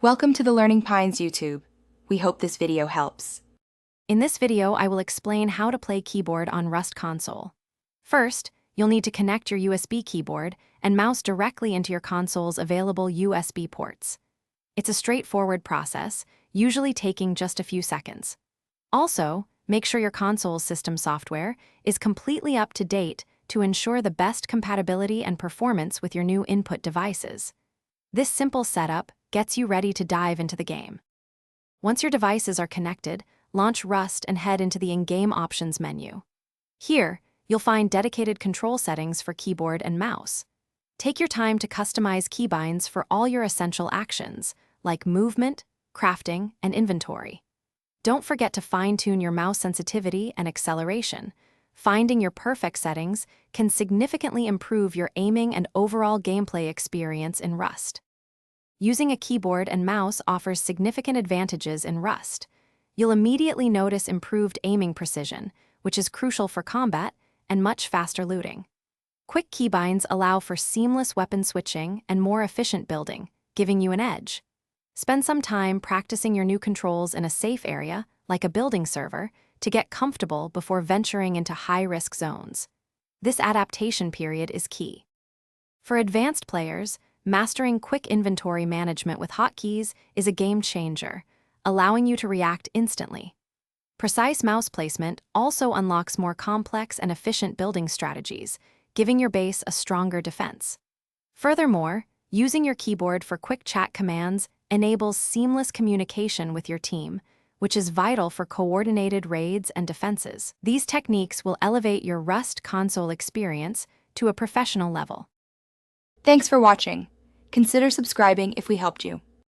Welcome to the Learning Pines YouTube. We hope this video helps. In this video, I will explain how to play keyboard on Rust console. First, you'll need to connect your USB keyboard and mouse directly into your console's available USB ports. It's a straightforward process, usually taking just a few seconds. Also, make sure your console's system software is completely up to date to ensure the best compatibility and performance with your new input devices. This simple setup gets you ready to dive into the game. Once your devices are connected, launch Rust and head into the in-game options menu. Here, you'll find dedicated control settings for keyboard and mouse. Take your time to customize keybinds for all your essential actions, like movement, crafting, and inventory. Don't forget to fine-tune your mouse sensitivity and acceleration. Finding your perfect settings can significantly improve your aiming and overall gameplay experience in Rust. Using a keyboard and mouse offers significant advantages in Rust. You'll immediately notice improved aiming precision, which is crucial for combat, and much faster looting. Quick keybinds allow for seamless weapon switching and more efficient building, giving you an edge. Spend some time practicing your new controls in a safe area, like a building server, to get comfortable before venturing into high-risk zones. This adaptation period is key. For advanced players, mastering quick inventory management with hotkeys is a game changer, allowing you to react instantly. Precise mouse placement also unlocks more complex and efficient building strategies, giving your base a stronger defense. Furthermore, using your keyboard for quick chat commands enables seamless communication with your team, which is vital for coordinated raids and defenses. These techniques will elevate your Rust console experience to a professional level. Thanks for watching. Consider subscribing if we helped you.